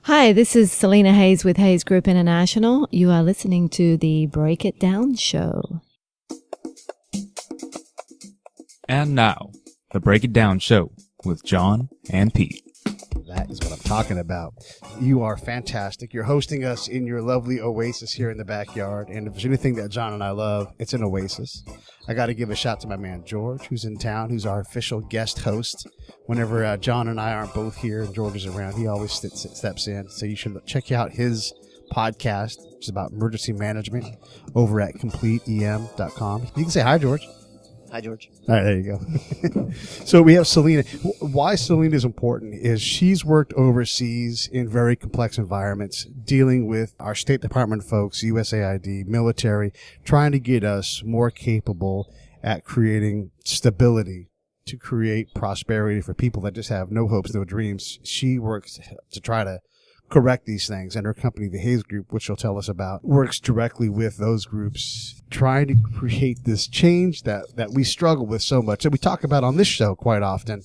Hi, this is Selina Hayes with Hayes Group International. You are listening to the Break It Down Show. And now, the Break It Down Show with John and Pete. That is what I'm talking about. You are fantastic. You're hosting us in your lovely oasis here in the backyard. And if there's anything that John and I love, it's an oasis. I got to give a shout to my man George, who's in town, who's our official guest host. Whenever John and I aren't both here and George is around, he always steps in. So you should check out his podcast, which is about emergency management, over at CompleteEM.com. You can say hi, George. Hi, George. All right, there you go. So we have Selina. Why Selina is important is she's worked overseas in very complex environments, dealing with our State Department folks, USAID, military, trying to get us more capable at creating stability, to create prosperity for people that just have no hopes, no dreams. She works to try to correct these things, and her company, the Hayes Group, which she'll tell us about, works directly with those groups, trying to create this change that we struggle with so much, and we talk about on this show quite often.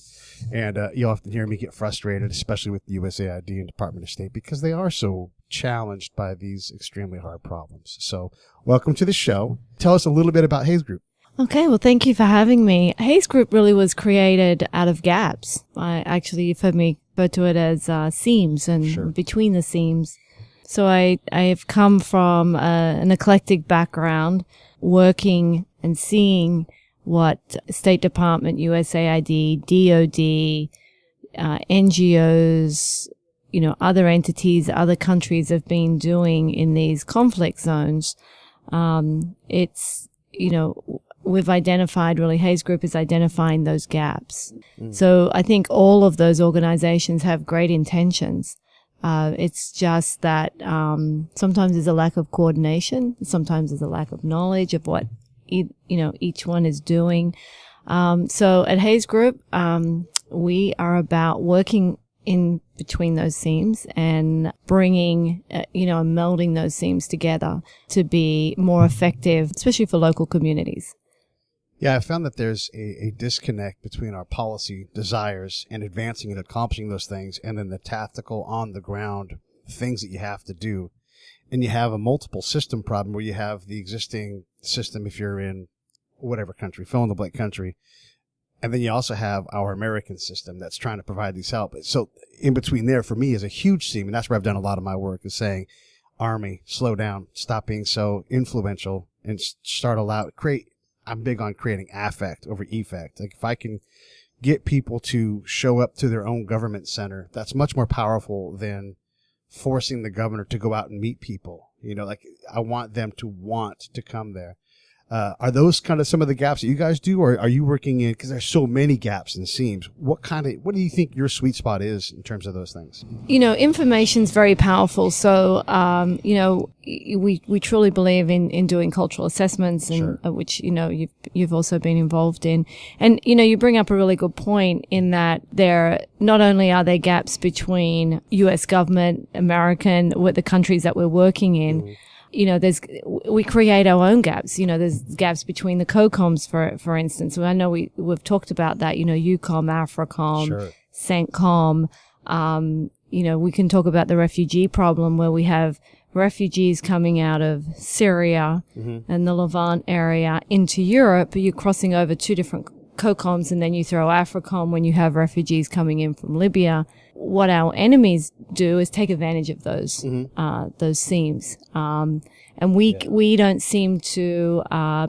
And you often hear me get frustrated, especially with the USAID and Department of State, because they are so challenged by these extremely hard problems. So welcome to the show. Tell us a little bit about Hayes Group. Okay, well, thank you for having me. Hayes Group really was created out of gaps. You've heard me refer to it as seams and Sure. between the seams. So I have come from an eclectic background, working and seeing what State Department, USAID, DOD, NGOs, other entities, other countries have been doing in these conflict zones. We've identified, really, Hayes Group is identifying those gaps. So I think all of those organizations have great intentions. It's just that sometimes there's a lack of coordination. Sometimes there's a lack of knowledge of what each one is doing. So at Hayes Group, we are about working in between those seams and bringing, melding those seams together to be more effective, especially for local communities. Yeah, I found that there's a disconnect between our policy desires and advancing and accomplishing those things, and then the tactical, on-the-ground things that you have to do. And you have a multiple system problem where you have the existing system if you're in whatever country, fill-in-the-blank country, and then you also have our American system that's trying to provide these help. So in between there, for me, is a huge seam, and that's where I've done a lot of my work, is saying, Army, slow down, stop being so influential, and I'm big on creating affect over effect. Like, if I can get people to show up to their own government center, that's much more powerful than forcing the governor to go out and meet people. I want them to want to come there. Are those kind of some of the gaps that you guys do, or are you working in, because there's so many gaps and seams, what do you think your sweet spot is in terms of those things? Information's very powerful. So, we truly believe in doing cultural assessments, and Sure. Which, you've also been involved in. And, you bring up a really good point in that not only are there gaps between U.S. government, American, with the countries that we're working in, Mm-hmm. we create our own gaps. There's gaps between the COCOMs, for instance. I know we've talked about that, EUCOM, AFRICOM, Sure. CENTCOM. We can talk about the refugee problem where we have refugees coming out of Syria and the Levant area into Europe. You're crossing over two different COCOMs, and then you throw AFRICOM when you have refugees coming in from Libya. What our enemies do is take advantage of those seams. And we don't seem to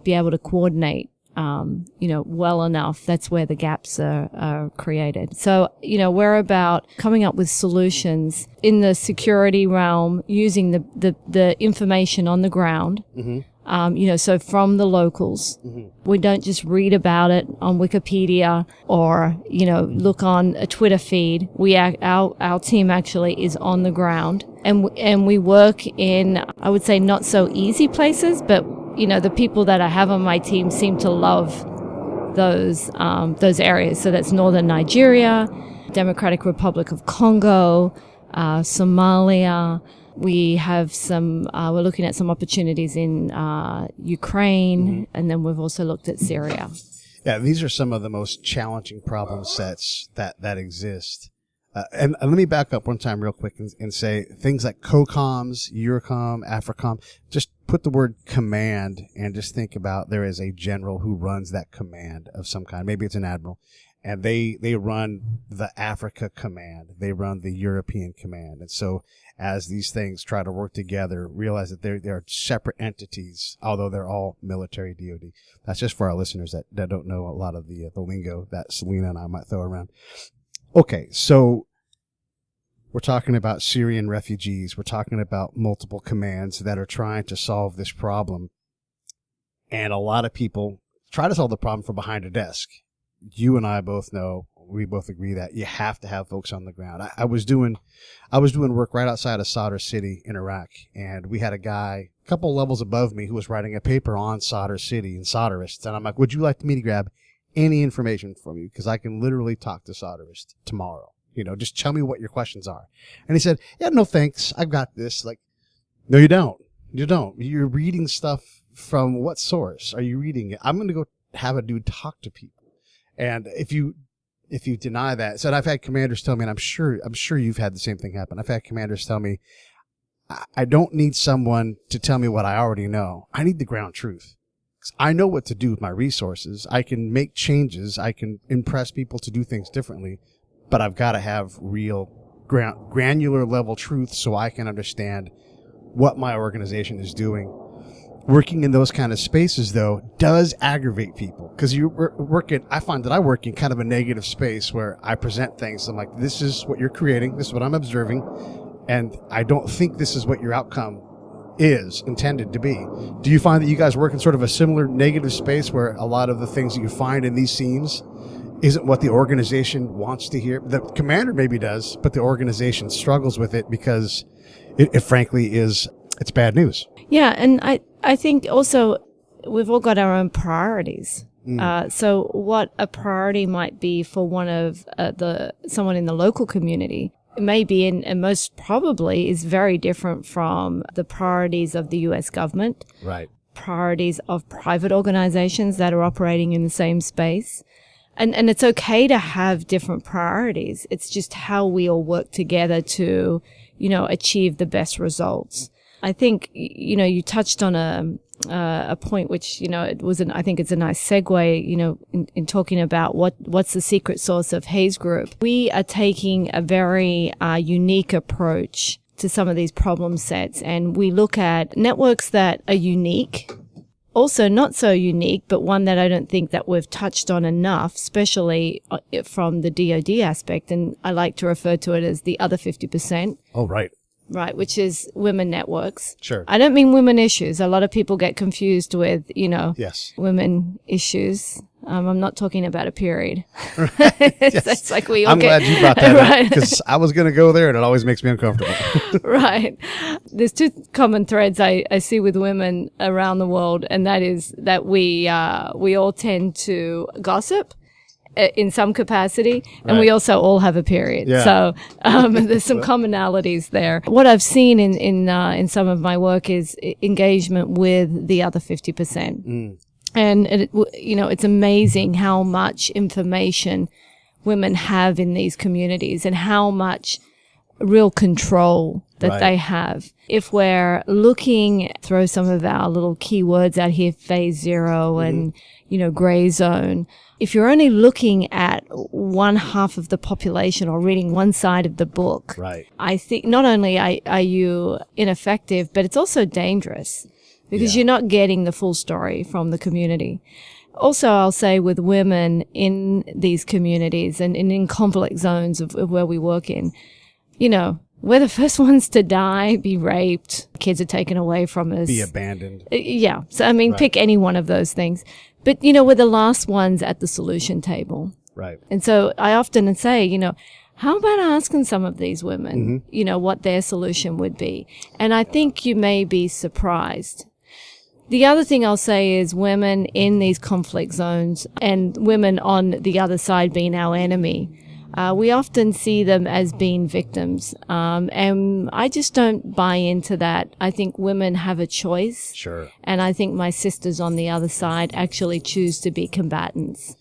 be able to coordinate, well enough. That's where the gaps are created. So, we're about coming up with solutions in the security realm, using the information on the ground. So from the locals. We don't just read about it on Wikipedia or, look on a Twitter feed. Our team actually is on the ground, and we work in, I would say, not so easy places, but, the people that I have on my team seem to love those areas. So that's northern Nigeria, Democratic Republic of Congo, Somalia. We have we're looking at some opportunities in Ukraine, and then we've also looked at Syria. Yeah, these are some of the most challenging problem sets that exist. And let me back up one time real quick and say things like COCOMs, EUROCOM, AFRICOM, just put the word command and just think about there is a general who runs that command of some kind. Maybe it's an admiral. And they run the Africa command. They run the European command. And so as these things try to work together, realize that they are separate entities, although they're all military DoD. That's just for our listeners that don't know a lot of the lingo that Selina and I might throw around. Okay, so we're talking about Syrian refugees. We're talking about multiple commands that are trying to solve this problem. And a lot of people try to solve the problem from behind a desk. You and I both know, we both agree that you have to have folks on the ground. I was doing work right outside of Sadr City in Iraq, and we had a guy a couple levels above me who was writing a paper on Sadr City and Sadrists. And I'm like, would you like me to grab any information from you? Because I can literally talk to Sadrists tomorrow. Just tell me what your questions are. And he said, yeah, no thanks. I've got this. Like, no, you don't. You don't. You're reading stuff from what source are you reading it? I'm going to go have a dude talk to people. And if you deny that, so I've had commanders tell me, and I'm sure you've had the same thing happen. I've had commanders tell me, I don't need someone to tell me what I already know. I need the ground truth. 'Cause I know what to do with my resources. I can make changes. I can impress people to do things differently, but I've got to have real granular level truth so I can understand what my organization is doing. Working in those kind of spaces, though, does aggravate people because I find that I work in kind of a negative space where I present things. I'm like, this is what you're creating. This is what I'm observing. And I don't think this is what your outcome is intended to be. Do you find that you guys work in sort of a similar negative space where a lot of the things that you find in these scenes isn't what the organization wants to hear? The commander maybe does, but the organization struggles with it because it frankly it's bad news. Yeah, and I think also we've all got our own priorities. So what a priority might be for one of someone in the local community may be, and most probably is very different from the priorities of the U.S. government. Right. Priorities of private organizations that are operating in the same space. And it's okay to have different priorities. It's just how we all work together to, achieve the best results. I think, you touched on a point which, I think it's a nice segue, in talking about what's the secret sauce of Hayes Group. We are taking a very unique approach to some of these problem sets, and we look at networks that are unique, also not so unique, but one that I don't think that we've touched on enough, especially from the DoD aspect, and I like to refer to it as the other 50%. Oh, right. Right, which is women networks. Sure. I don't mean women issues. A lot of people get confused with, yes, women issues. I'm not talking about a period. Yes. That's like we all I'm glad you brought that up because I was going to go there and it always makes me uncomfortable. Right. There's two common threads I see with women around the world, and that is that we all tend to gossip in some capacity, and we also all have a period. Yeah. So there's some commonalities there. What I've seen in some of my work is engagement with the other 50%. And it's amazing how much information women have in these communities and how much real control that they have. If we're looking, throw some of our little keywords out here, phase zero and, gray zone. If you're only looking at one half of the population or reading one side of the book, I think not only are you ineffective, but it's also dangerous because you're not getting the full story from the community. Also, I'll say with women in these communities and in conflict zones of where we work in, we're the first ones to die, be raped, kids are taken away from us. Be abandoned. Yeah. So, pick any one of those things. But, we're the last ones at the solution table. Right. And so I often say, how about asking some of these women, what their solution would be? And I think you may be surprised. The other thing I'll say is women in these conflict zones and women on the other side being our enemy, we often see them as being victims. And I just don't buy into that. I think women have a choice. Sure. And I think my sisters on the other side actually choose to be combatants.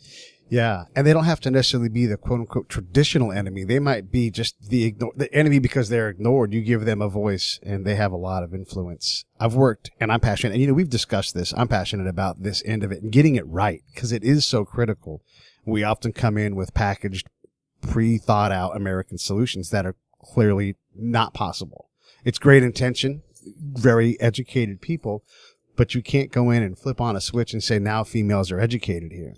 Yeah, and they don't have to necessarily be the quote-unquote traditional enemy. They might be just the enemy because they're ignored. You give them a voice, and they have a lot of influence. I've worked, and I'm passionate, and we've discussed this. I'm passionate about this end of it and getting it right because it is so critical. We often come in with packaged, pre-thought-out American solutions that are clearly not possible. It's great intention, very educated people, but you can't go in and flip on a switch and say, now females are educated here.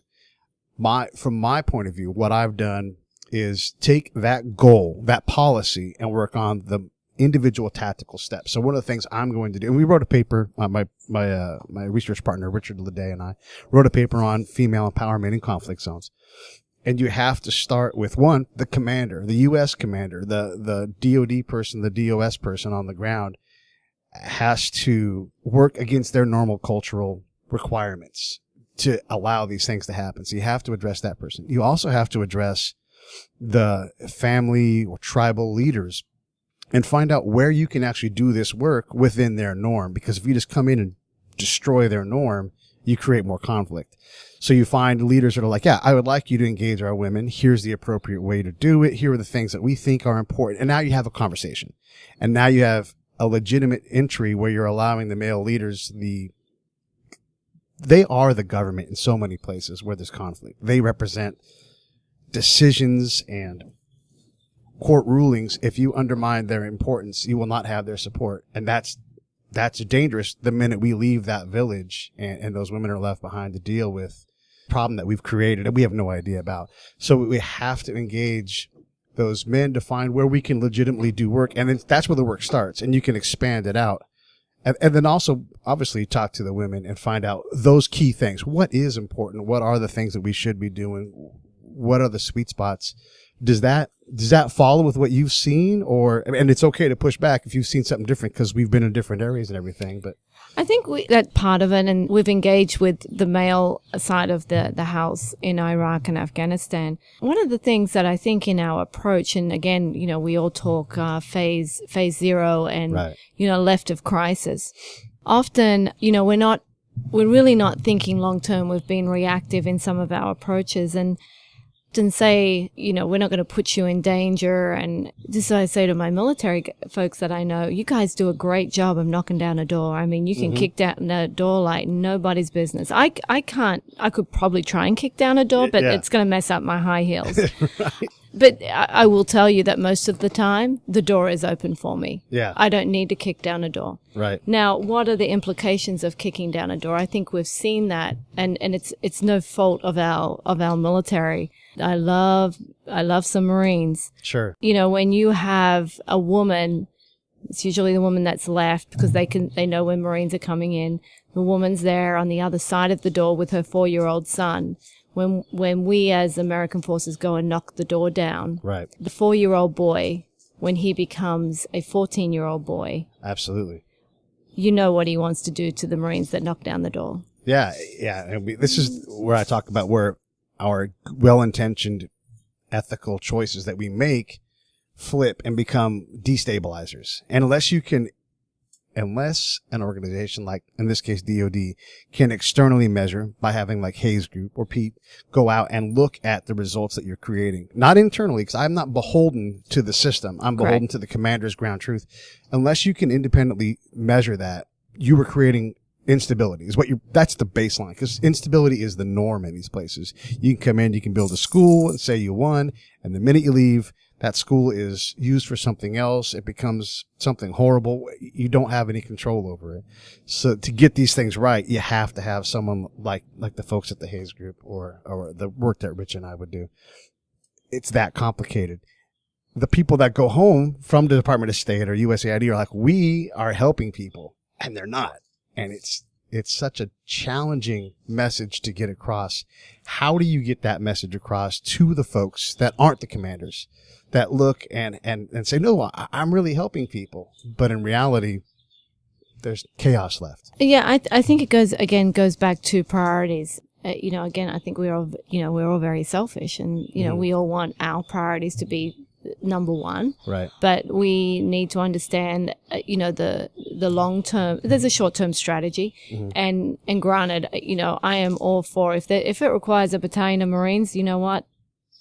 From my point of view, what I've done is take that goal, that policy, and work on the individual tactical steps. So one of the things I'm going to do, and we wrote a paper, my research partner, Richard Leday, and I wrote a paper on female empowerment in conflict zones. And you have to start with one, the commander, the U.S. commander, the DOD person, the DOS person on the ground has to work against their normal cultural requirements to allow these things to happen. So you have to address that person. You also have to address the family or tribal leaders and find out where you can actually do this work within their norm. Because if you just come in and destroy their norm, you create more conflict. So you find leaders that are like, yeah, I would like you to engage our women. Here's the appropriate way to do it. Here are the things that we think are important. And now you have a conversation. And now you have a legitimate entry where you're allowing the male leaders they are the government in so many places where there's conflict. They represent decisions and court rulings. If you undermine their importance, you will not have their support. And that's dangerous the minute we leave that village and those women are left behind to deal with the problem that we've created and we have no idea about. So we have to engage those men to find where we can legitimately do work. And then that's where the work starts, and you can expand it out. And then also, obviously, talk to the women and find out those key things. What is important? What are the things that we should be doing? What are the sweet spots? Does that follow with what you've seen? And it's okay to push back if you've seen something different because we've been in different areas and everything. But I think that part of it, and we've engaged with the male side of the house in Iraq and Afghanistan. One of the things that I think in our approach, and again, we all talk phase zero and, right, left of crisis. Often, we're really not thinking long term. We've been reactive in some of our approaches and say, we're not going to put you in danger. And this I say to my military folks that I know, you guys do a great job of knocking down a door. I mean, you can kick down a door like nobody's business. I could probably try and kick down a door, but it's going to mess up my high heels. Right. But I will tell you that most of the time, the door is open for me. Yeah. I don't need to kick down a door. Right. Now, what are the implications of kicking down a door? I think we've seen that, and it's no fault of our military. I love some Marines. Sure. When you have a woman, it's usually the woman that's left because they know when Marines are coming in. The woman's there on the other side of the door with her 4-year-old son. When we as American forces go and knock the door down, right, the 4-year-old boy, when he becomes a 14-year-old boy, absolutely, what he wants to do to the Marines that knock down the door. Yeah. And this is where I talk about where our well-intentioned ethical choices that we make flip and become destabilizers. And unless an organization like, in this case, DOD, can externally measure by having like Hayes Group or Pete go out and look at the results that you're creating, not internally, because I'm not beholden to the system. I'm beholden to the commander's ground truth. Unless you can independently measure that, you were creating instability that's the baseline, because instability is the norm in these places. You can come in, you can build a school and say you won, and the minute you leave, that school is used for something else. It becomes something horrible. You don't have any control over it. So to get these things right, you have to have someone like the folks at the Hayes Group or the work that Rich and I would do. It's that complicated. The people that go home from the Department of State or USAID are like, we are helping people, and they're not. And it's such a challenging message to get across. How do you get that message across to the folks that aren't the commanders, that look and say, no, I'm really helping people, but in reality, there's chaos left? Yeah, I think it goes back to priorities. Again, I think we're all very selfish, and we all want our priorities to be number one. Right. But we need to understand, the the long term. There's a short term strategy, and granted, you know, I am all for if it requires a battalion of Marines, you know what,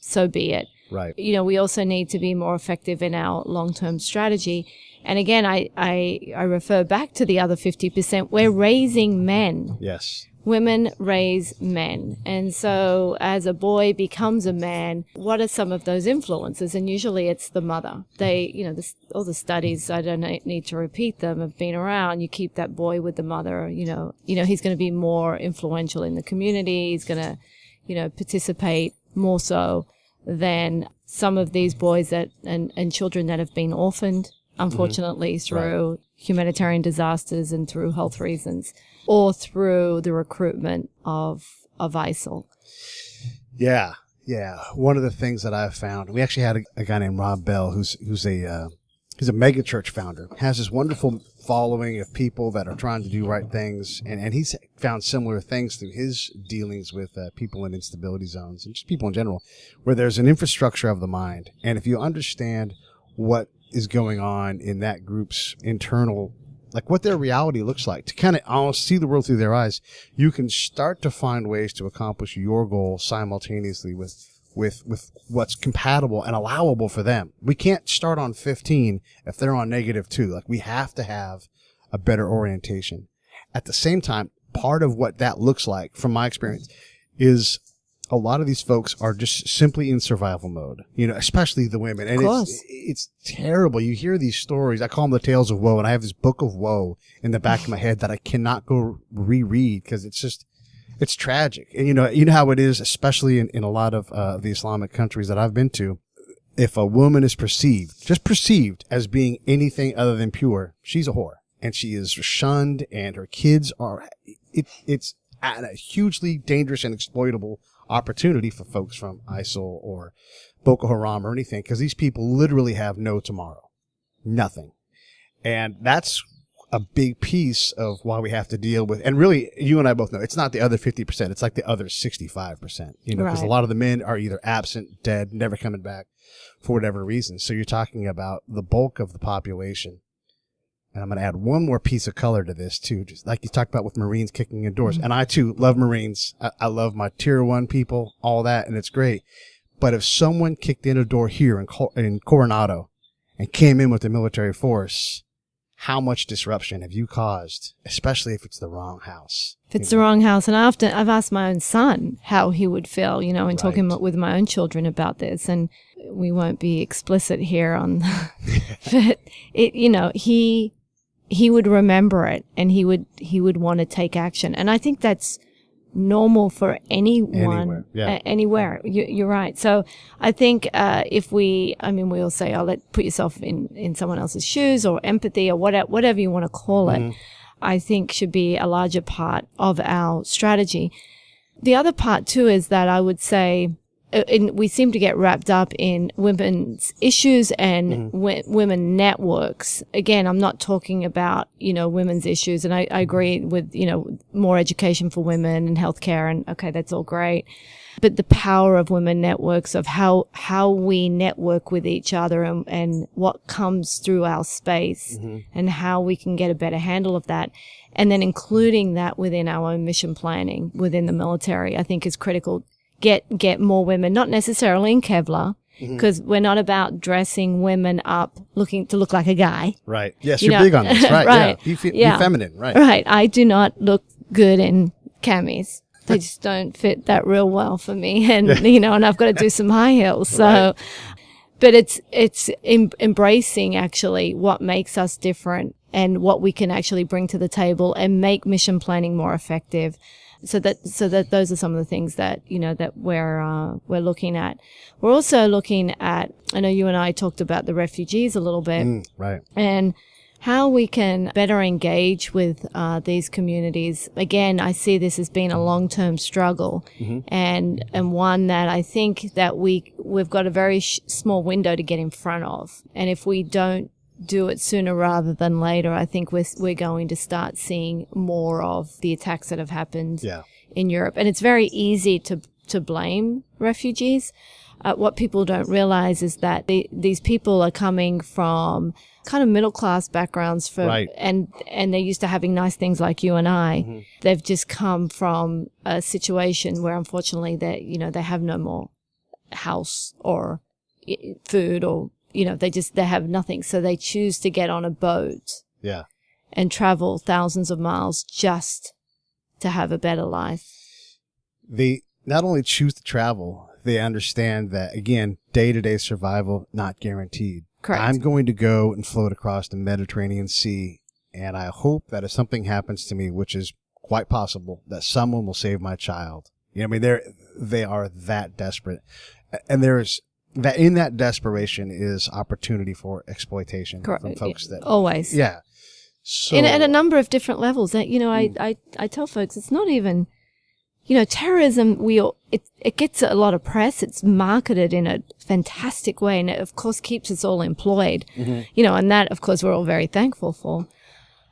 so be it. Right. You know, we also need to be more effective in our long term strategy. And again, I refer back to the other 50%. We're raising men. Yes. Women raise men. And so as a boy becomes a man, what are some of those influences? And usually it's the mother. They, you know, all the studies, I don't need to repeat them, have been around. You keep that boy with the mother, you know, he's going to be more influential in the community. He's going to, you know, participate more so than some of these boys and children that have been orphaned, unfortunately, through humanitarian disasters and through health reasons, or through the recruitment of ISIL. Yeah. One of the things that I've found, we actually had a guy named Rob Bell, who's a mega church founder, has this wonderful following of people that are trying to do right things, and he's found similar things through his dealings with people in instability zones and just people in general, where there's an infrastructure of the mind, and if you understand what is going on in that group's internal, like what their reality looks like, to kind of almost see the world through their eyes, you can start to find ways to accomplish your goal simultaneously with what's compatible and allowable for them. We can't start on 15 if they're on -2. Like, we have to have a better orientation. At the same time, part of what that looks like, from my experience, is a lot of these folks are just simply in survival mode, you know, especially the women. And it's terrible. You hear these stories. I call them the tales of woe. And I have this book of woe in the back of my head that I cannot go reread because it's tragic. And you know how it is, especially in a lot of the Islamic countries that I've been to. If a woman is just perceived as being anything other than pure, she's a whore, and she is shunned, and her kids are, it's a hugely dangerous and exploitable opportunity for folks from ISIL or Boko Haram or anything, because these people literally have no tomorrow, nothing. And that's a big piece of why we have to deal with, and really, you and I both know, it's not the other 50%, it's like the other 65%, you know, because a lot of the men are either absent, dead, never coming back for whatever reason. So you're talking about the bulk of the population. And I'm going to add one more piece of color to this, too, just like you talked about with Marines kicking in doors. And I, too, love Marines. I love my Tier 1 people, all that, and it's great. But if someone kicked in a door here in Coronado and came in with a military force, how much disruption have you caused, especially if it's the wrong house? If it's the wrong house. And I've asked my own son how he would feel, you know, in talking with my own children about this. And we won't be explicit here on, but you know, he would remember it, and he would want to take action. And I think that's normal for anyone, anywhere. You're right. So I think we all say, put yourself in someone else's shoes, or empathy, or whatever you want to call it, I think should be a larger part of our strategy. The other part too is that I would say, we seem to get wrapped up in women's issues and women networks. Again, I'm not talking about, you know, women's issues. And I agree with, you know, more education for women and healthcare, and okay, that's all great. But the power of women networks, of how we network with each other, and what comes through our space, and how we can get a better handle of that. And then including that within our own mission planning within the military, I think is critical. Get more women, not necessarily in Kevlar, because we're not about dressing women up to look like a guy. Right. Yes, you're big on this. Right. Right. Yeah. Be feminine. Right. Right. I do not look good in camis. They just don't fit that real well for me. And, you know, and I've got to do some high heels. So, but it's embracing actually what makes us different and what we can actually bring to the table and make mission planning more effective. So that those are some of the things that, you know, that we're looking at. We're also looking at, I know you and I talked about the refugees a little bit. Right. And how we can better engage with these communities. Again, I see this as being a long-term struggle, and one that I think that we've got a very small window to get in front of. And if we don't do it sooner rather than later, I think we're going to start seeing more of the attacks that have happened in Europe. And it's very easy to blame refugees. What people don't realize is that these people are coming from kind of middle class backgrounds and they're used to having nice things like you and I. Mm-hmm. They've just come from a situation where unfortunately they have no more house or food, or they have nothing, so they choose to get on a boat and travel thousands of miles just to have a better life. They not only choose to travel, they understand that, again, day-to-day survival, not guaranteed. Correct. I'm going to go and float across the Mediterranean Sea, and I hope that if something happens to me, which is quite possible, that someone will save my child. I mean, they are that desperate. And there's that in that desperation is opportunity for exploitation. Correct. From folks that always. Yeah. So at a number of different levels. I tell folks it's not even, terrorism, it gets a lot of press. It's marketed in a fantastic way, and it, of course, keeps us all employed. Mm-hmm. And that, of course, we're all very thankful for.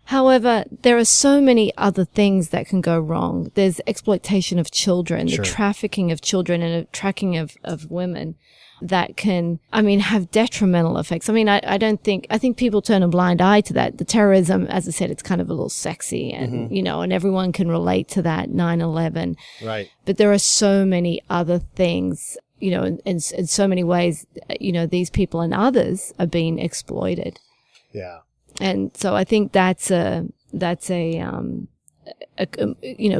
However, there are so many other things that can go wrong. There's exploitation of children, the trafficking of children, and the tracking of women that can, have detrimental effects. I think people turn a blind eye to that. The terrorism, as I said, it's kind of a little sexy and, and everyone can relate to that 9/11. Right. But there are so many other things, in so many ways, these people and others are being exploited. Yeah. And so I think that's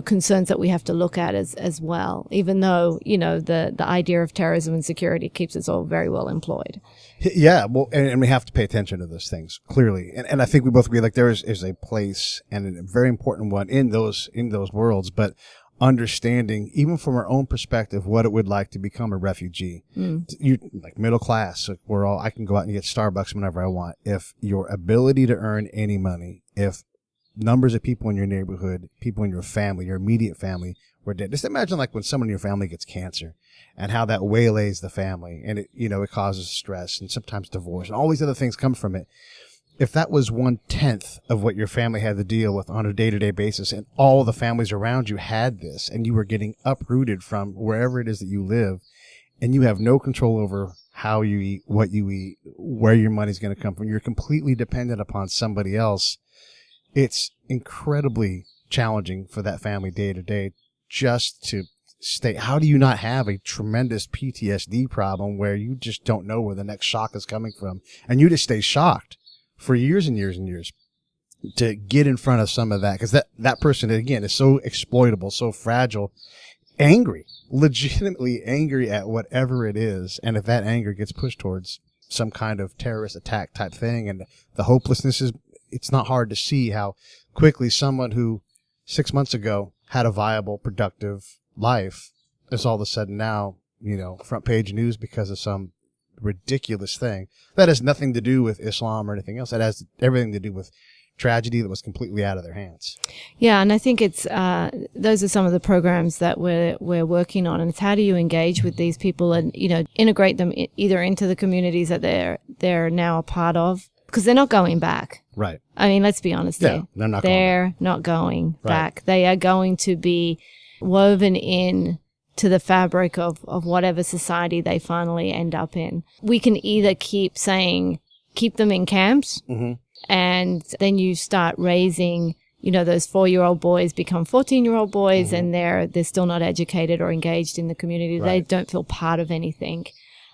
concerns that we have to look at as well, even though, the idea of terrorism and security keeps us all very well employed. Yeah. Well, and we have to pay attention to those things clearly. And I think we both agree, like, there is a place, and a very important one in those worlds, but understanding, even from our own perspective, what it would like to become a refugee. You like middle class, I can go out and get Starbucks whenever I want. If your ability to earn any money, if numbers of people in your neighborhood, people in your family, your immediate family were dead. Just imagine like when someone in your family gets cancer and how that waylays the family, and it causes stress and sometimes divorce and all these other things come from it. If that was 1/10 of what your family had to deal with on a day-to-day basis, and all the families around you had this, and you were getting uprooted from wherever it is that you live, and you have no control over how you eat, what you eat, where your money's going to come from, you're completely dependent upon somebody else. It's incredibly challenging for that family day to day just to stay. How do you not have a tremendous PTSD problem where you just don't know where the next shock is coming from, and you just stay shocked for years and years and years to get in front of some of that? Because that person, again, is so exploitable, so fragile, angry, legitimately angry at whatever it is. And if that anger gets pushed towards some kind of terrorist attack type thing, and the hopelessness it's not hard to see how quickly someone who 6 months ago had a viable, productive life is all of a sudden now, front page news because of some ridiculous thing that has nothing to do with Islam or anything else. That has everything to do with tragedy that was completely out of their hands. Yeah, and I think it's those are some of the programs that we're working on, and it's how do you engage with these people and integrate them either into the communities that they're now a part of, because they're not going back. Right. Let's be honest here. They're not going back. They are going to be woven in to the fabric of whatever society they finally end up in. We can either keep saying, keep them in camps, and then you start raising, those 4-year-old boys become 14-year-old boys, and they're still not educated or engaged in the community. Right. They don't feel part of anything.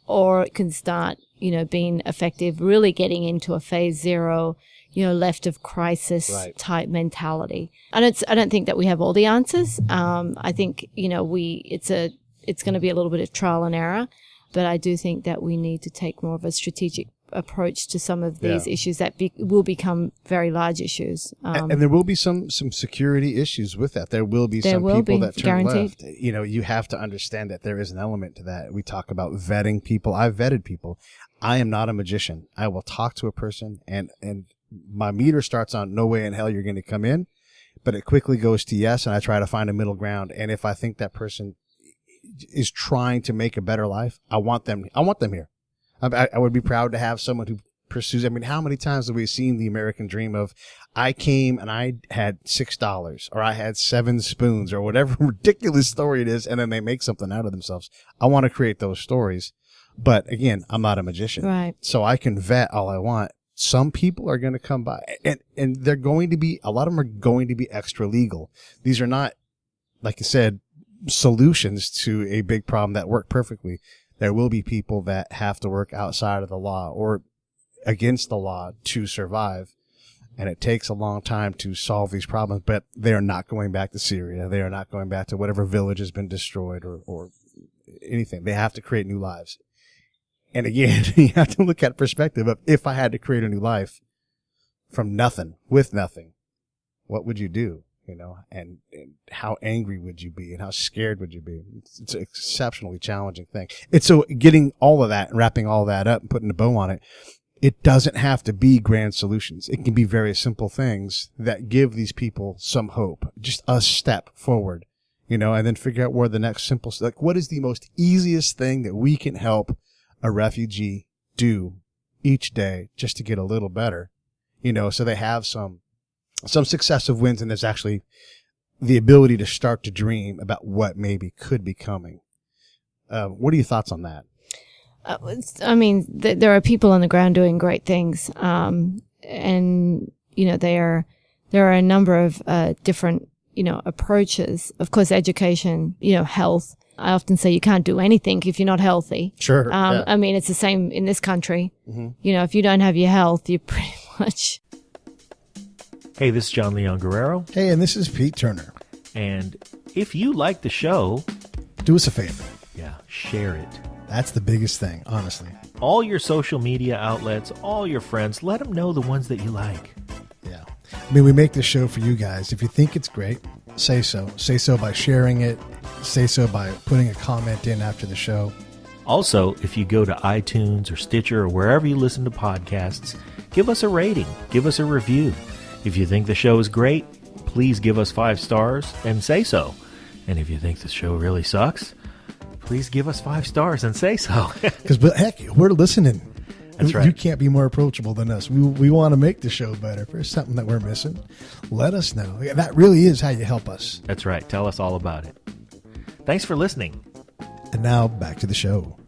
Or it can start, being effective, really getting into a phase 0, left of crisis type mentality. I don't think that we have all the answers. I think, it's going to be a little bit of trial and error, but I do think that we need to take more of a strategic approach to some of these issues that will become very large issues. And there will be some security issues with that. There will be some people that turn left. You have to understand that there is an element to that. We talk about vetting people. I've vetted people. I am not a magician. I will talk to a person and my meter starts on no way in hell you're going to come in, but it quickly goes to yes, and I try to find a middle ground. And if I think that person is trying to make a better life, I want them here. I would be proud to have someone who pursues. I mean, how many times have we seen the American dream of, I came and I had $6 or I had 7 spoons or whatever ridiculous story it is, and then they make something out of themselves. I want to create those stories. But again, I'm not a magician. Right. So I can vet all I want. Some people are going to come by and they're going to be, a lot of them are going to be extra legal. These are not, like I said, solutions to a big problem that work perfectly. There will be people that have to work outside of the law or against the law to survive. And it takes a long time to solve these problems, but they are not going back to Syria. They are not going back to whatever village has been destroyed or anything. They have to create new lives. And again, you have to look at perspective of, if I had to create a new life from nothing, with nothing, what would you do? You know, and how angry would you be and how scared would you be? It's an exceptionally challenging thing. It's so getting all of that and wrapping all that up and putting a bow on it. It doesn't have to be grand solutions. It can be very simple things that give these people some hope, just a step forward, you know, and then figure out where the next simple, like, what is the most easiest thing that we can help a refugee do each day just to get a little better, you know, so they have some successive wins, and there's actually the ability to start to dream about what maybe could be coming. What are your thoughts on that? I mean, there are people on the ground doing great things. And, you know, there are a number of different, you know, approaches. Of course, education, you know, health. I often say you can't do anything if you're not healthy. Sure. Yeah. I mean, it's the same in this country. Mm-hmm. You know, if you don't have your health, you're pretty much... Hey, this is John Leon Guerrero. Hey, and this is Pete Turner. And if you like the show, do us a favor. Yeah, share it. That's the biggest thing, honestly. All your social media outlets, all your friends, let them know the ones that you like. Yeah. I mean, we make this show for you guys. If you think it's great, say so. Say so by sharing it. Say so by putting a comment in after the show. Also, if you go to iTunes or Stitcher or wherever you listen to podcasts, give us a rating. Give us a review. If you think the show is great, please give us 5 stars and say so. And if you think the show really sucks, please give us 5 stars and say so. Because, heck, we're listening. That's right. You can't be more approachable than us. We want to make the show better. If there's something that we're missing, let us know. That really is how you help us. That's right. Tell us all about it. Thanks for listening. And now back to the show.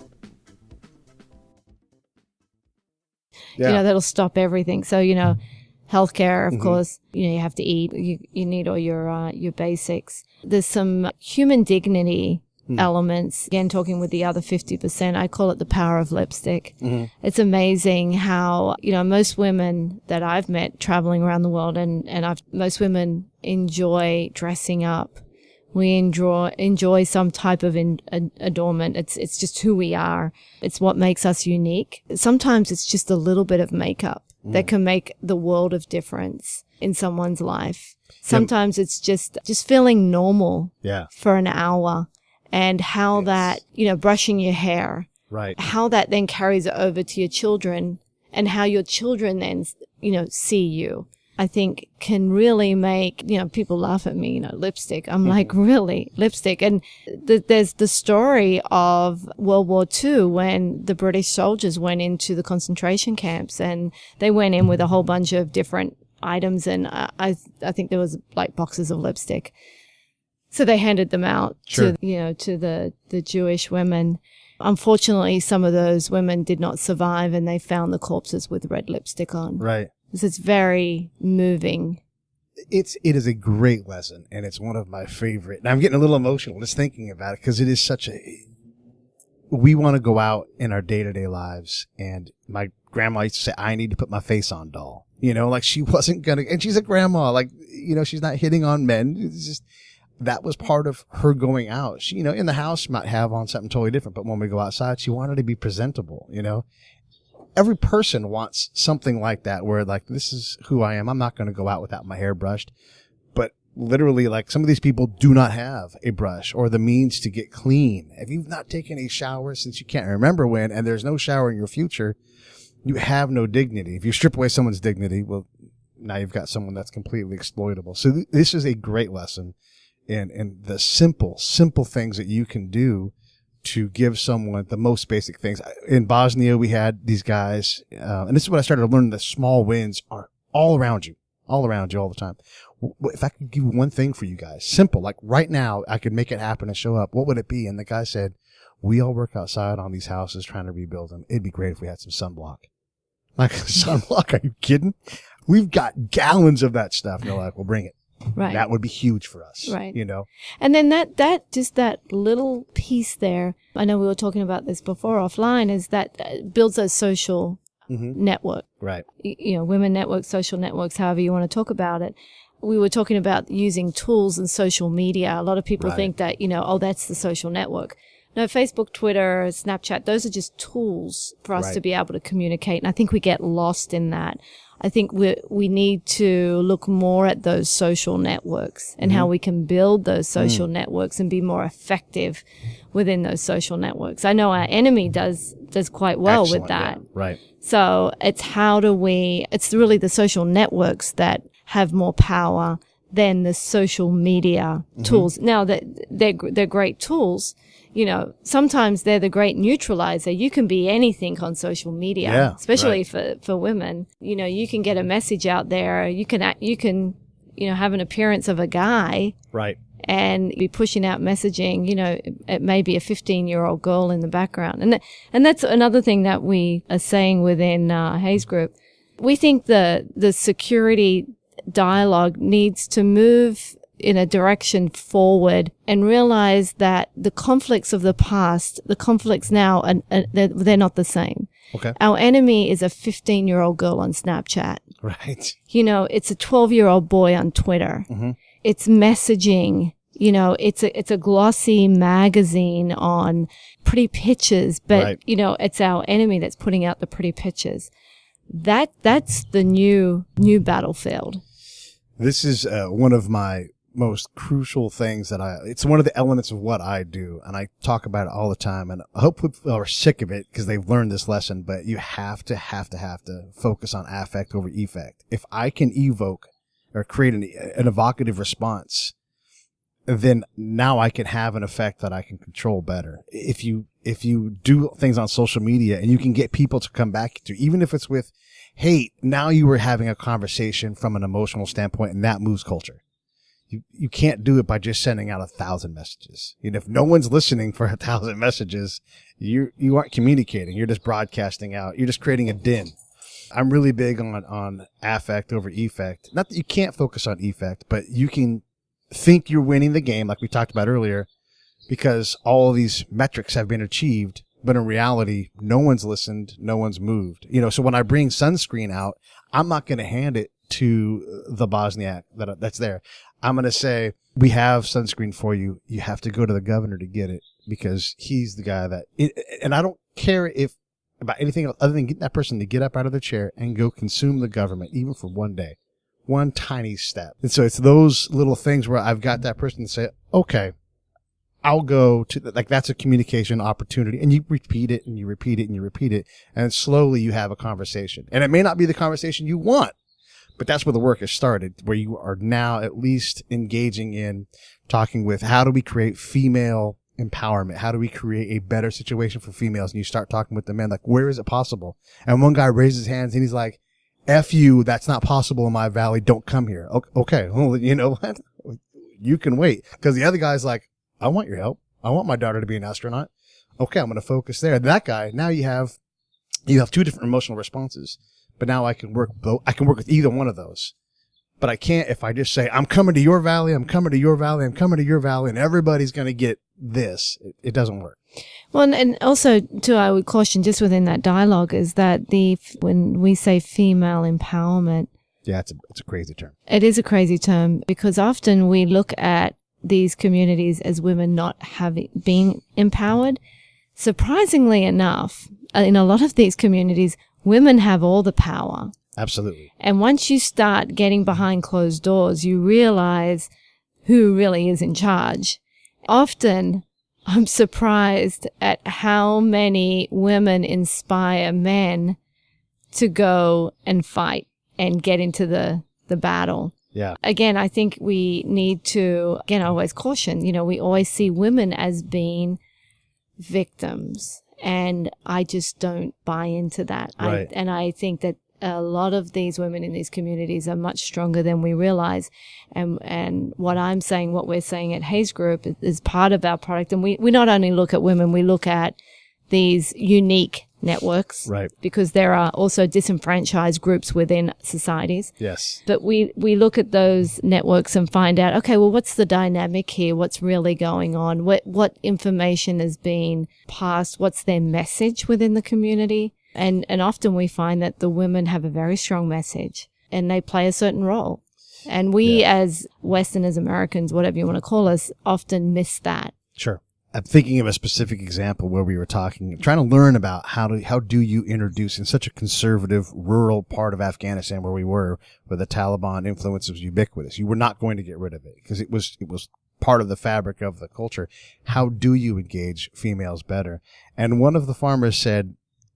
Yeah. You know, that'll stop everything. So, you know, healthcare, of course, you know, you have to eat. You need all your basics. There's some human dignity elements. Again, talking with the other 50%, I call it the power of lipstick. It's amazing how, you know, most women that I've met traveling around the world, and most women enjoy dressing up. We enjoy some type of adornment. It's just who we are. It's what makes us unique. Sometimes it's just a little bit of makeup that can make the world of difference in someone's life. Sometimes it's just feeling normal for an hour, and how that, you know, brushing your hair, right? How that then carries over to your children, and how your children then, you know, see you. I think can really make, you know, people laugh at me, you know, lipstick. I'm like, really? Lipstick? And there's the story of World War II when the British soldiers went into the concentration camps, and they went in with a whole bunch of different items, and I think there was like boxes of lipstick. So they handed them out to, you know, to the Jewish women. Unfortunately, some of those women did not survive, and they found the corpses with red lipstick on. Right. It's very moving. It is a great lesson, and it's one of my favorite. And I'm getting a little emotional just thinking about it, because it is we want to go out in our day-to-day lives, and my grandma used to say, I need to put my face on, doll. You know, like she wasn't going to, and she's a grandma, like, you know, she's not hitting on men. It's just, that was part of her going out. She, you know, in the house, she might have on something totally different, but when we go outside, she wanted to be presentable, you know. Every person wants something like that, where like, this is who I am. I'm not going to go out without my hair brushed. But literally, like, some of these people do not have a brush or the means to get clean. If you've not taken a shower since you can't remember when, and there's no shower in your future, you have no dignity. If you strip away someone's dignity, well, now you've got someone that's completely exploitable. So this is a great lesson in the simple things that you can do to give someone the most basic things. In Bosnia, we had these guys, and this is what I started to learn, the small wins are all around you all the time. If I could give one thing for you guys, simple, like right now, I could make it happen and show up, what would it be? And the guy said, we all work outside on these houses trying to rebuild them. It'd be great if we had some sunblock. Like, sunblock? Are you kidding? We've got gallons of that stuff. And they're like, well, bring it. Right. That would be huge for us. Right. You know? And then that just that little piece there, I know we were talking about this before offline, is that builds a social network. Right. You know, women networks, social networks, however you want to talk about it. We were talking about using tools and social media. A lot of people think that, you know, oh, that's the social network. No, Facebook, Twitter, Snapchat, those are just tools for us to be able to communicate. And I think we get lost in that. I think we need to look more at those social networks and how we can build those social networks and be more effective within those social networks. I know our enemy does quite well with that. Yeah. Right. So it's it's really the social networks that have more power than the social media tools. Now that they're great tools. You know, sometimes they're the great neutralizer. You can be anything on social media, especially for women. You know, you can get a message out there. You can, have an appearance of a guy. Right. And be pushing out messaging. You know, it may be a 15-year-old girl in the background. And that's another thing that we are saying within Hayes Group. We think the security dialogue needs to move in a direction forward and realize that the conflicts of the past, the conflicts now, they're not the same. Okay. Our enemy is a 15-year-old girl on Snapchat. Right. You know, it's a 12-year-old boy on Twitter. It's messaging. You know, it's a glossy magazine on pretty pictures, but you know, it's our enemy that's putting out the pretty pictures. That's the new battlefield. This is one of my most crucial things it's one of the elements of what I do, and I talk about it all the time, and I hope people are sick of it because they've learned this lesson, but you have to focus on affect over effect. If I can evoke or create an evocative response, then now I can have an effect that I can control better. If you do things on social media and you can get people to come back to, even if it's with hate, now you were having a conversation from an emotional standpoint, and that moves culture. You can't do it by just sending out 1,000 messages. You know, if no one's listening for 1,000 messages, you aren't communicating. You're just broadcasting out. You're just creating a din. I'm really big on affect over effect. Not that you can't focus on effect, but you can think you're winning the game, like we talked about earlier, because all of these metrics have been achieved. But in reality, no one's listened. No one's moved. You know, so when I bring sunscreen out, I'm not going to hand it to the Bosniak that's there. I'm going to say, we have sunscreen for you. You have to go to the governor to get it because he's the guy and I don't care about anything else other than getting that person to get up out of their chair and go consume the government, even for one day, one tiny step. And so it's those little things where I've got that person to say, okay, I'll go to that's a communication opportunity, and you repeat it and you repeat it and you repeat it. And slowly you have a conversation, and it may not be the conversation you want, but that's where the work has started, where you are now at least engaging in talking with how do we create female empowerment? How do we create a better situation for females? And you start talking with the men, like, where is it possible? And one guy raises his hands and he's like, F you, that's not possible in my valley. Don't come here. Okay. Well, you know what? You can wait. Because the other guy's like, I want your help. I want my daughter to be an astronaut. Okay, I'm going to focus there. That guy, now you have two different emotional responses. But now I can work with either one of those. But I can't if I just say, I'm coming to your valley, I'm coming to your valley, I'm coming to your valley, and everybody's going to get this. It doesn't work. Well, and also, too, I would caution just within that dialogue is that when we say female empowerment. Yeah, it's a crazy term. It is a crazy term because often we look at these communities as women not being empowered. Surprisingly enough, in a lot of these communities, women have all the power. Absolutely. And once you start getting behind closed doors, you realize who really is in charge. Often, I'm surprised at how many women inspire men to go and fight and get into the battle. Yeah. Again, I think we need to, I always caution, we always see women as being victims. And I just don't buy into that. Right. I think that a lot of these women in these communities are much stronger than we realize. And what we're saying at Hayes Group is part of our product. And we not only look at women, we look at these unique networks. Right. Because there are also disenfranchised groups within societies. Yes. But we look at those networks and find out, okay, well, what's the dynamic here? What's really going on? What information is being passed? What's their message within the community? And often we find that the women have a very strong message and they play a certain role. And we as Westerners, Americans, whatever you want to call us, often miss that. Sure. I'm thinking of a specific example where we were trying to learn about how do you introduce in such a conservative rural part of Afghanistan where we were, where the Taliban influence was ubiquitous. You were not going to get rid of it because it was part of the fabric of the culture. How do you engage females better? And one of the farmers said,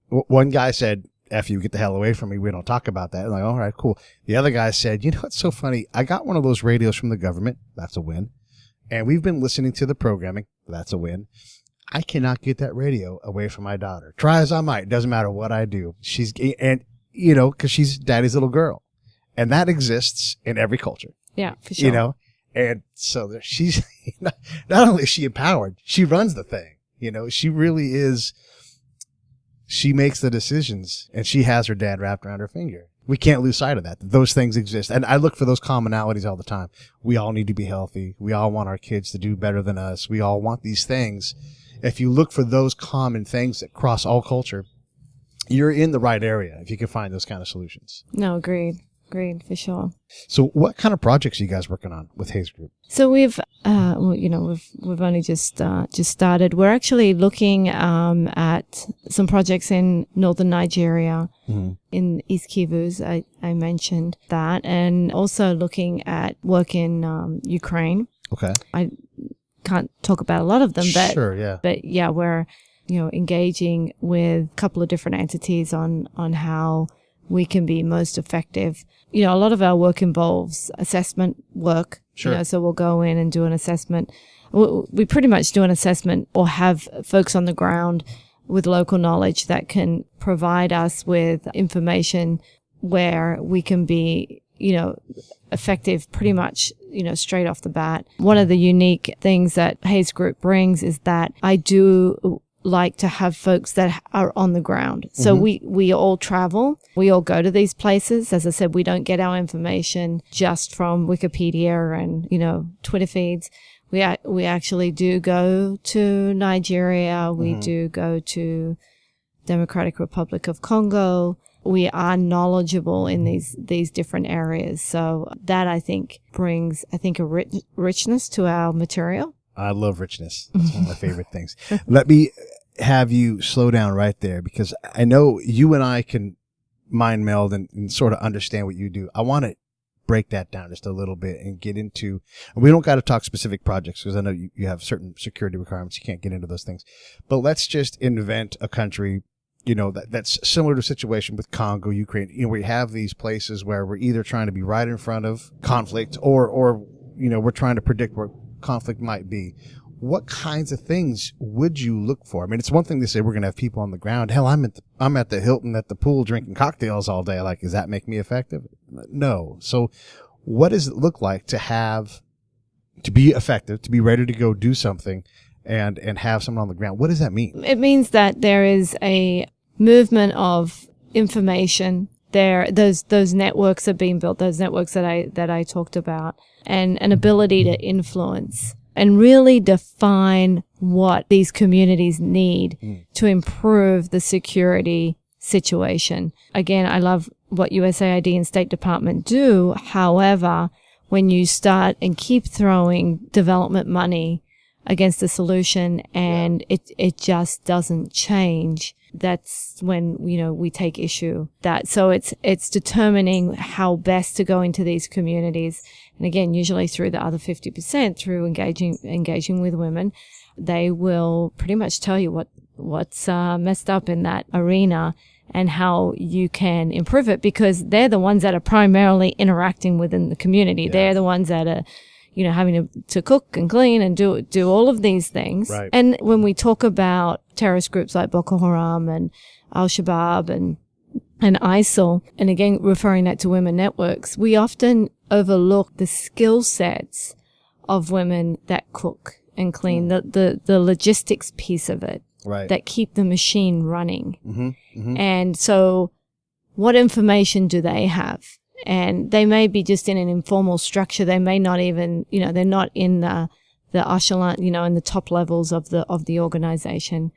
one guy said, F you, get the hell away from me. We don't talk about that. I'm like, all right, cool. The other guy said, you know what's so funny? I got one of those radios from the government. That's a win. And we've been listening to the programming. That's a win. I cannot get that radio away from my daughter. Try as I might. Doesn't matter what I do. Because she's daddy's little girl. And that exists in every culture. Yeah, for sure. And so she's, not only is she empowered, she runs the thing. She really is. She makes the decisions, and she has her dad wrapped around her finger. We can't lose sight of that. Those things exist. And I look for those commonalities all the time. We all need to be healthy. We all want our kids to do better than us. We all want these things. If you look for those common things that cross all culture, you're in the right area if you can find those kind of solutions. No, agreed, for sure. So what kind of projects are you guys working on with Hayes Group? So we've only just started. We're actually looking at some projects in northern Nigeria, in East Kivu. I mentioned that, and also looking at work in Ukraine. Okay. I can't talk about a lot of them, but sure, yeah. But yeah, we're engaging with a couple of different entities on how we can be most effective. A lot of our work involves assessment work. Sure. So we'll go in and do an assessment. We pretty much do an assessment or have folks on the ground with local knowledge that can provide us with information where we can be, effective pretty much, straight off the bat. One of the unique things that Hayes Group brings is that I do like to have folks that are on the ground. So we all travel. We all go to these places. As I said, we don't get our information just from Wikipedia and, Twitter feeds. We actually do go to Nigeria. We do go to Democratic Republic of Congo. We are knowledgeable in these different areas. So that I think brings, a richness to our material. I love richness. It's one of my favorite things. Let me have you slow down right there because I know you and I can mind meld and sort of understand what you do. I want to break that down just a little bit and get into, we don't got to talk specific projects because I know you have certain security requirements. You can't get into those things, but let's just invent a country, that's similar to a situation with Congo, Ukraine, where you have these places where we're either trying to be right in front of conflict or we're trying to predict where conflict might be. What kinds of things would you look for? I mean, it's one thing to say we're going to have people on the ground. Hell, I'm at the Hilton at the pool drinking cocktails all day. Like, does that make me effective? No. So what does it look like to be effective, to be ready to go do something and have someone on the ground? What does that mean? It means that there is a movement of information there. Those networks are being built, those networks that I talked about, and an ability to influence and really define what these communities need to improve the security situation. Again, I love what USAID and State Department do. However, when you start and keep throwing development money against the solution and it just doesn't change, that's when, we take issue that. So it's determining how best to go into these communities. And again, usually through the other 50%, through engaging with women, they will pretty much tell you what's messed up in that arena and how you can improve it, because they're the ones that are primarily interacting within the community. Yeah. They're the ones that are, having to cook and clean and do all of these things. Right. And when we talk about terrorist groups like Boko Haram and Al-Shabaab and ISIL, and again, referring that to women networks, we often overlook the skill sets of women that cook and clean, the logistics piece of it, right, that keep the machine running. Mm-hmm. Mm-hmm. And so what information do they have? And they may be just in an informal structure. They may not even, they're not in the echelon, in the top levels of the organization.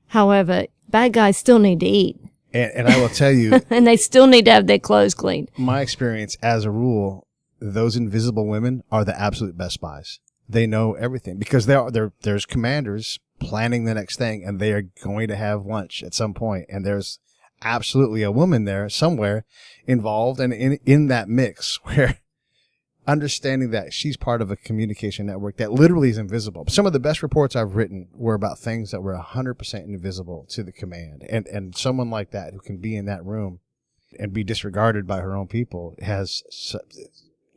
However, bad guys still need to eat. And I will tell you, and they still need to have their clothes cleaned. My experience, as a rule, those invisible women are the absolute best spies. They know everything because there's commanders planning the next thing, and they are going to have lunch at some point, and there's absolutely a woman there somewhere involved, and in that mix where understanding that she's part of a communication network that literally is invisible. Some of the best reports I've written were about things that were 100% invisible to the command. And someone like that who can be in that room and be disregarded by her own people has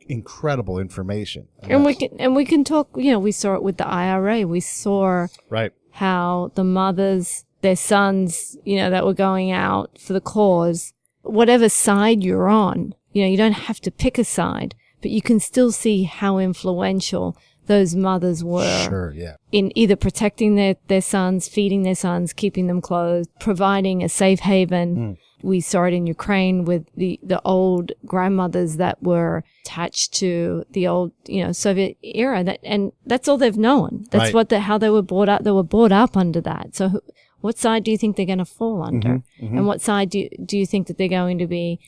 incredible information. And we can talk, we saw it with the IRA. We saw right how the mothers, their sons, that were going out for the cause, whatever side you're on, you don't have to pick a side, but you can still see how influential those mothers were. Sure, yeah. In either protecting their sons, feeding their sons, keeping them clothed, providing a safe haven. We saw it in Ukraine with the old grandmothers that were attached to the old, Soviet era. And that's all they've known. That's right. how they were brought up. They were brought up under that. So what side do you think they're going to fall under? Mm-hmm, mm-hmm. And what side do you think that they're going to be,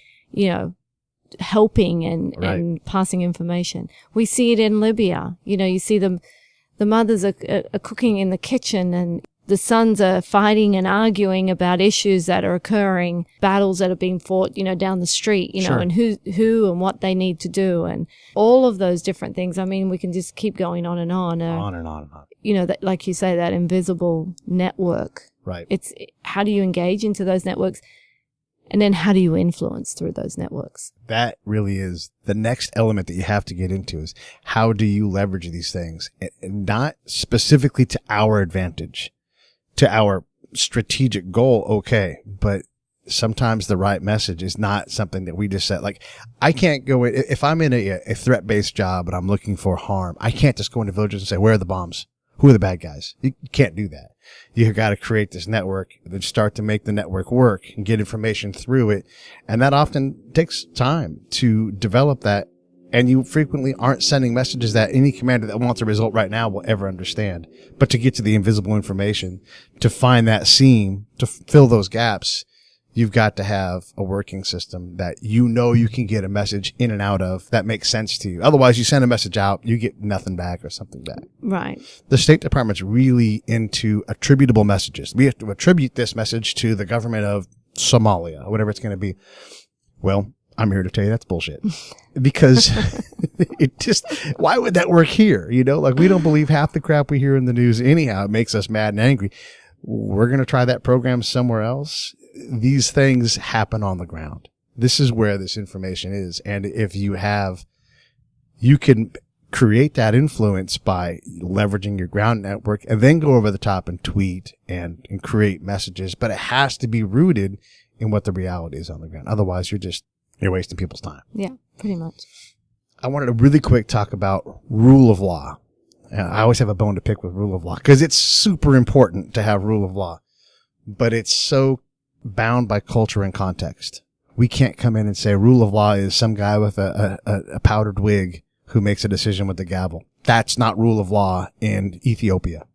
helping and passing information? We see it in Libya. You see the mothers are cooking in the kitchen, and the sons are fighting and arguing about issues that are occurring, battles that are being fought, down the street, sure. and who and what they need to do, and all of those different things. I mean, we can just keep going on and on. On and on and on. That, like you say, that invisible network. Right. It's how do you engage into those networks? And then how do you influence through those networks? That really is the next element that you have to get into, is how do you leverage these things? And not specifically to our advantage, to our strategic goal. Okay. But sometimes the right message is not something that we just set. Like, I can't go in, if I'm in a threat-based job and I'm looking for harm, I can't just go into villages and say, where are the bombs? Who are the bad guys? You can't do that. You got to create this network, then start to make the network work and get information through it. And that often takes time to develop that. And you frequently aren't sending messages that any commander that wants a result right now will ever understand. But to get to the invisible information, to find that seam, to fill those gaps, you've got to have a working system that you can get a message in and out of that makes sense to you. Otherwise, you send a message out, you get nothing back or something back. Right. The State Department's really into attributable messages. We have to attribute this message to the government of Somalia, whatever it's going to be. Well, I'm here to tell you that's bullshit. Because why would that work here? We don't believe half the crap we hear in the news anyhow. It makes us mad and angry. We're going to try that program somewhere else. These things happen on the ground. This is where this information is. And if you can create that influence by leveraging your ground network and then go over the top and tweet and create messages. But it has to be rooted in what the reality is on the ground. Otherwise, you're wasting people's time. Yeah, pretty much. I wanted to really quick talk about rule of law. I always have a bone to pick with rule of law because it's super important to have rule of law, but it's so bound by culture and context. We can't come in and say rule of law is some guy with a powdered wig who makes a decision with the gavel. That's not rule of law in Ethiopia.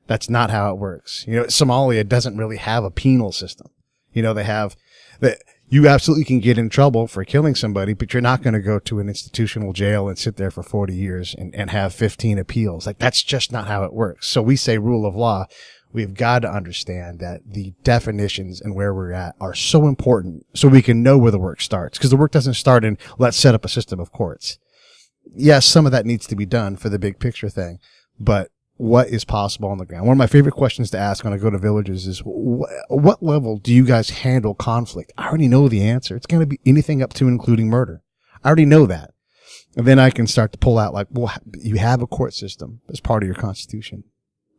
That's not how it works. Somalia doesn't really have a penal system. They have that. You absolutely can get in trouble for killing somebody, but you're not going to go to an institutional jail and sit there for 40 years and have 15 appeals. Like, that's just not how it works. So we say rule of law. We've got to understand that the definitions and where we're at are so important so we can know where the work starts. Because the work doesn't start in, let's set up a system of courts. Yes, some of that needs to be done for the big picture thing, but what is possible on the ground? One of my favorite questions to ask when I go to villages is, what level do you guys handle conflict? I already know the answer. It's going to be anything up to and including murder. I already know that. And then I can start to pull out like, well, you have a court system as part of your constitution.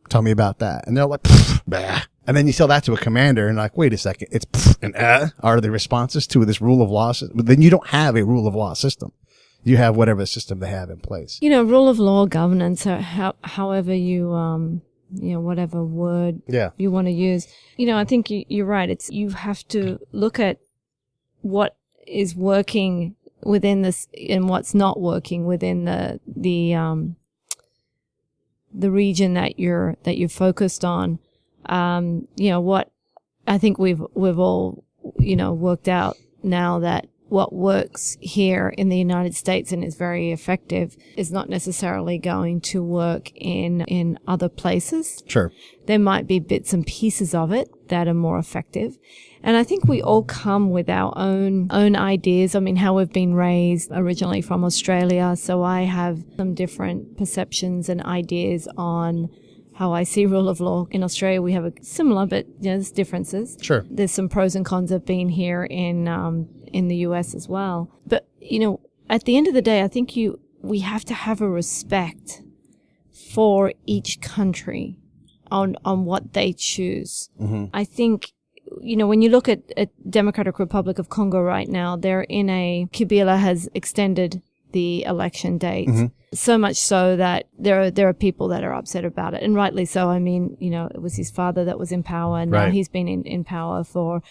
Tell me about that. And they're like, bah. And then you tell that to a commander and like, wait a second, it's and are the responses to this rule of law system? But then you don't have a rule of law system. You have whatever system they have in place. Rule of law, governance, however you, whatever word you want to use. I think you're right. You have to look at what is working within this and what's not working within the region that you're focused on. What I think we've all, worked out now that what works here in the United States and is very effective is not necessarily going to work in other places. Sure. There might be bits and pieces of it that are more effective. And I think we all come with our own ideas. I mean, how we've been raised originally from Australia. So I have some different perceptions and ideas on how I see rule of law. In Australia, we have a similar, but there's differences. Sure. There's some pros and cons of being here in the US as well. But, at the end of the day, I think we have to have a respect for each country on what they choose. Mm-hmm. I think, when you look at Democratic Republic of Congo right now, Kabila has extended the election date. Mm-hmm. So much so that there are people that are upset about it, and rightly so. I mean, it was his father that was in power, and now he's been in power for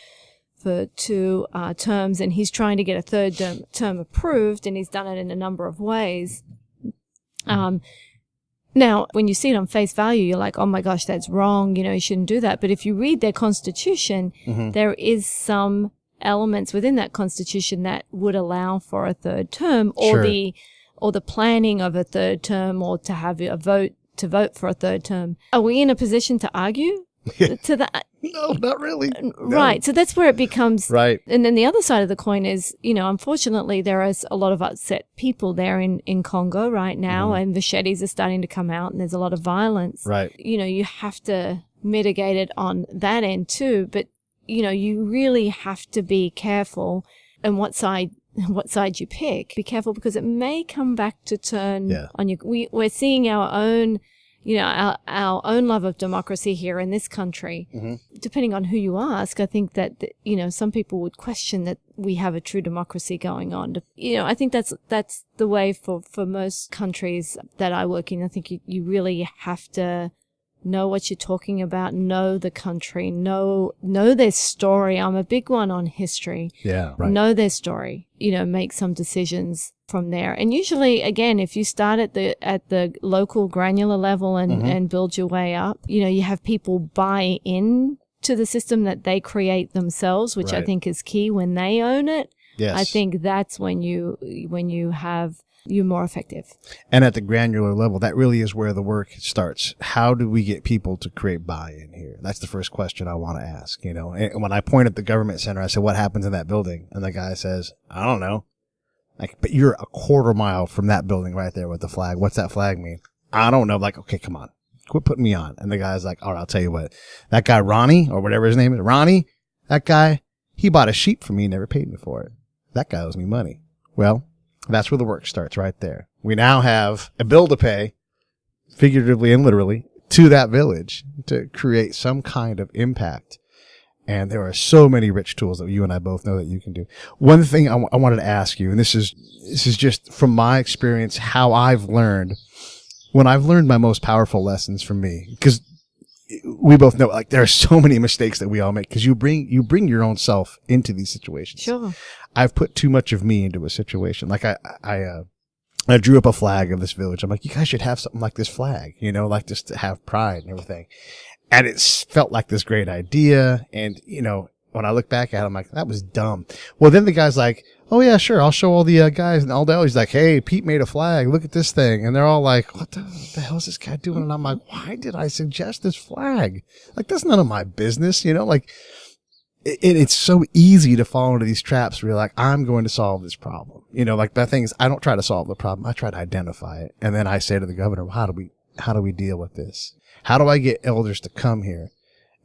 2 terms, and he's trying to get a third term approved, and he's done it in a number of ways. Now, when you see it on face value, you're like, oh my gosh, that's wrong. You shouldn't do that. But if you read their constitution, mm-hmm. there is some elements within that constitution that would allow for a third term, or the planning of a third term, or to have a vote for a third term. Are we in a position to argue to that? No, not really. Right. No. So that's where it becomes. Right. And then the other side of the coin is, unfortunately, there is a lot of upset people there in Congo right now, mm-hmm. and machetes are starting to come out, and there's a lot of violence. Right. You have to mitigate it on that end too, but you really have to be careful and what side you pick. Be careful, because it may come back to turn on you. We're seeing our own, our own love of democracy here in this country. Mm-hmm. Depending on who you ask, I think that, some people would question that we have a true democracy going on. I think that's the way for most countries that I work in. I think you really have to know what you're talking about, know the country, know their story. I'm a big one on history. Yeah, right. Know their story, make some decisions from there. And usually, again, if you start at the local granular level and, mm-hmm. and build your way up, you have people buy in to the system that they create themselves, which I think is key when they own it. Yes. I think that's when you're more effective. And at the granular level, that really is where the work starts. How do we get people to create buy-in here? That's the first question I want to ask. And when I point at the government center, I said, what happens in that building? And the guy says, I don't know. Like, but you're a quarter mile from that building right there with the flag. What's that flag mean? I don't know. Like, okay, come on. Quit putting me on. And the guy's like, all right, I'll tell you what. That guy, Ronnie, or whatever his name is, Ronnie, that guy, he bought a sheep from me and never paid me for it. That guy owes me money. Well, that's where the work starts right there. We now have a bill to pay, figuratively and literally, to that village to create some kind of impact. And there are so many rich tools that you and I both know that you can do. One thing I wanted to ask you, and this is just from my experience, how I've learned, when I've learned my most powerful lessons from me, because we both know, like, there are so many mistakes that we all make, because you bring your own self into these situations. Sure. I've put too much of me into a situation. Like I drew up a flag of this village. I'm like, you guys should have something like this flag, like just to have pride and everything. And it felt like this great idea. And, when I look back at it, I'm like, that was dumb. Well, then the guy's like, oh yeah, sure. I'll show all the guys. And all day he's like, hey, Pete made a flag. Look at this thing. And they're all like, what the hell is this guy doing? And I'm like, why did I suggest this flag? Like, that's none of my business, like, it's so easy to fall into these traps where you're like, I'm going to solve this problem. Like that thing is, I don't try to solve the problem. I try to identify it. And then I say to the governor, well, how do we deal with this? How do I get elders to come here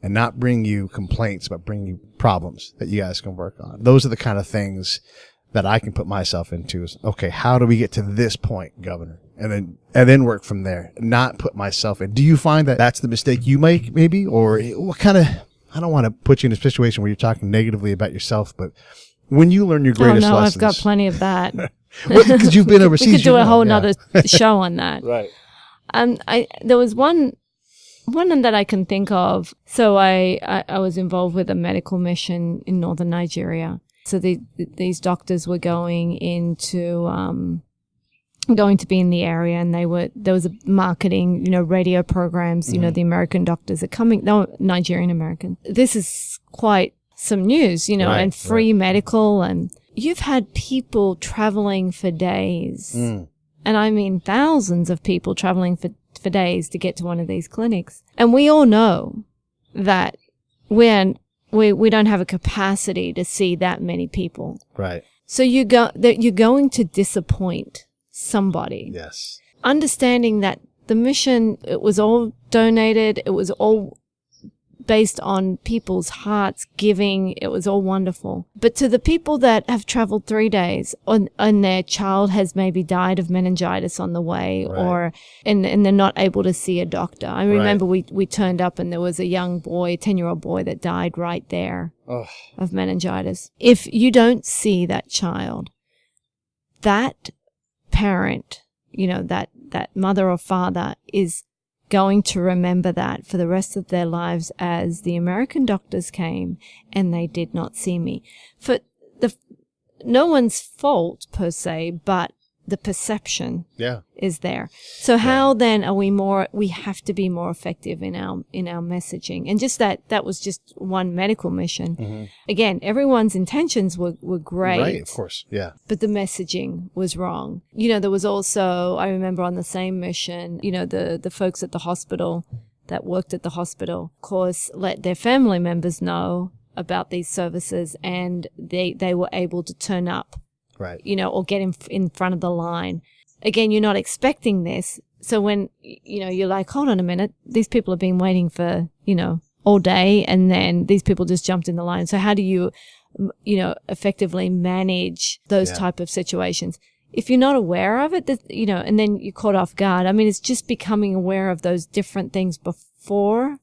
and not bring you complaints, but bring you problems that you guys can work on? Those are the kind of things that I can put myself into is, okay, how do we get to this point, Governor? And then work from there, not put myself in. Do you find that that's the mistake you make, maybe? Or what kind of, I don't want to put you in a situation where you're talking negatively about yourself, but when you learn your greatest lessons. I've got plenty of that. Because you've been overseas. We could do a whole nother show on that. Right. There was one that I can think of. So I was involved with a medical mission in northern Nigeria. So these doctors were going to be in the area, and there was a marketing, radio programs, the American doctors are coming, no, Nigerian American. This is quite some news, right, and free medical, and you've had people traveling for days. And I mean thousands of people traveling for days to get to one of these clinics. And we all know that we don't have a capacity to see that many people. Right. So you're going to disappoint somebody. Yes. Understanding that the mission, it was all donated, it was all based on people's hearts giving, it was all wonderful. But to the people that have traveled 3 days and their child has maybe died of meningitis on the way, right, and they're not able to see a doctor. I remember we turned up and there was a young boy, a 10-year-old boy that died right there of meningitis. If you don't see that child, that parent, that mother or father is going to remember that for the rest of their lives as the American doctors came and they did not see me. No one's fault per se, but the perception is there. So how then are we have to be more effective in our messaging. And just that was just one medical mission. Mm-hmm. Again, everyone's intentions were great. Right, of course. Yeah. But the messaging was wrong. There was also, I remember on the same mission, the folks at the hospital that worked at the hospital, of course, let their family members know about these services, and they were able to turn up. Right. Or get in front of the line. Again, you're not expecting this. So when, you're like, hold on a minute, these people have been waiting for, all day, and then these people just jumped in the line. So how do you, effectively manage those type of situations? If you're not aware of it, and then you're caught off guard. I mean, it's just becoming aware of those different things before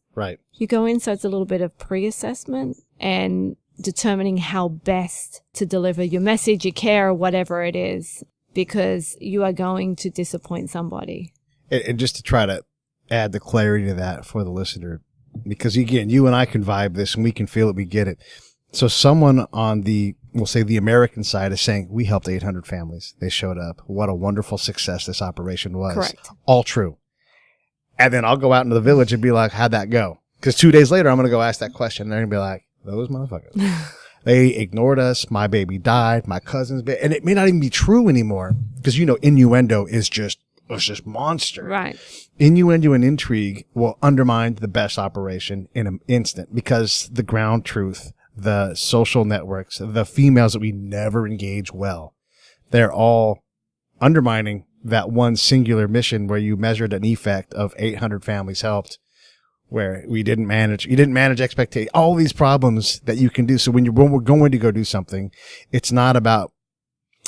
you go in. So it's a little bit of pre-assessment and determining how best to deliver your message, your care, or whatever it is, because you are going to disappoint somebody. And just to try to add the clarity to that for the listener, because again, you and I can vibe this and we can feel it, we get it. So someone on we'll say the American side is saying, we helped 800 families. They showed up. What a wonderful success this operation was. Correct. All true. And then I'll go out into the village and be like, how'd that go? Because 2 days later, I'm going to go ask that question. And they're going to be like, those motherfuckers. They ignored us. My baby died. My cousin's baby. And it may not even be true anymore because, innuendo is just monster. Right. Innuendo and intrigue will undermine the best operation in an instant because the ground truth, the social networks, the females that we never engage well, they're all undermining that one singular mission where you measured an effect of 800 families helped, where you didn't manage expectations, all these problems that you can do. So when we're going to go do something, it's not about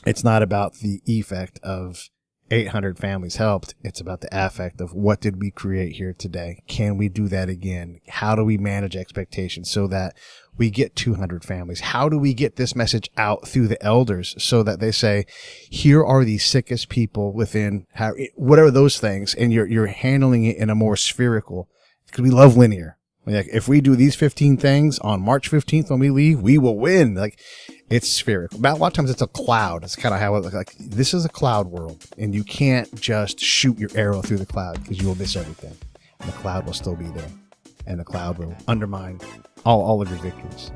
the effect of 800 families helped. It's about the affect of what did we create here today? Can we do that again? How do we manage expectations so that we get 200 families? How do we get this message out through the elders so that they say, here are the sickest people within whatever those things, and you're handling it in a more spherical, because we love linear. Like, if we do these 15 things on March 15th when we leave, we will win. Like, it's spherical. But a lot of times it's a cloud. It's kind of how it looks like. This is a cloud world, and you can't just shoot your arrow through the cloud because you will miss everything. And the cloud will still be there, and the cloud will undermine all of your victories.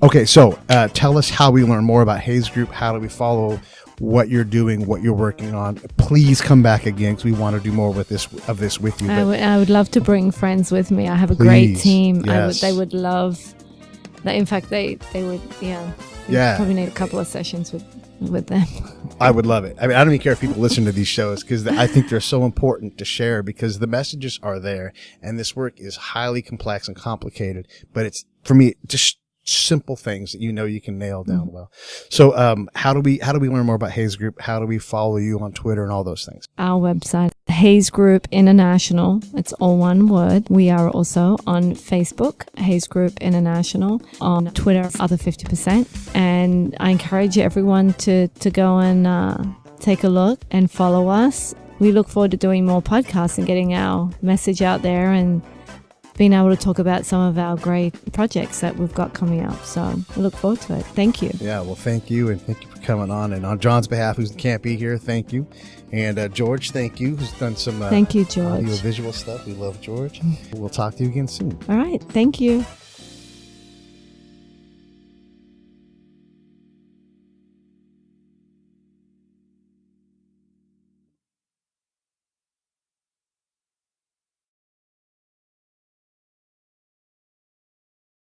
Okay, so tell us how we learn more about Hayes Group. How do we follow what you're doing, what you're working on? Please come back again because we want to do more with this with you. I would love to bring friends with me. I have a great team. Yes. They would love that. In fact, they would. Yeah. Probably need a couple of sessions with them. I would love it. I mean, I don't even care if people listen to these shows because I think they're so important to share because the messages are there and this work is highly complex and complicated. But it's, for me, just simple things that you know you can nail down well. So how do we learn more about Hayes Group? How do we follow you on Twitter and all those things? Our website, Hayes Group International. It's all one word. We are also on Facebook, Hayes Group International, on Twitter, Other 50%. And I encourage everyone to go and take a look and follow us. We look forward to doing more podcasts and getting our message out there and being able to talk about some of our great projects that we've got coming up. So we look forward to it. Thank you. Yeah, well, thank you. And thank you for coming on. And on John's behalf, who can't be here, thank you. And George, thank you, who's done some thank you, George. audio visual stuff. We love George. We'll talk to you again soon. All right. Thank you.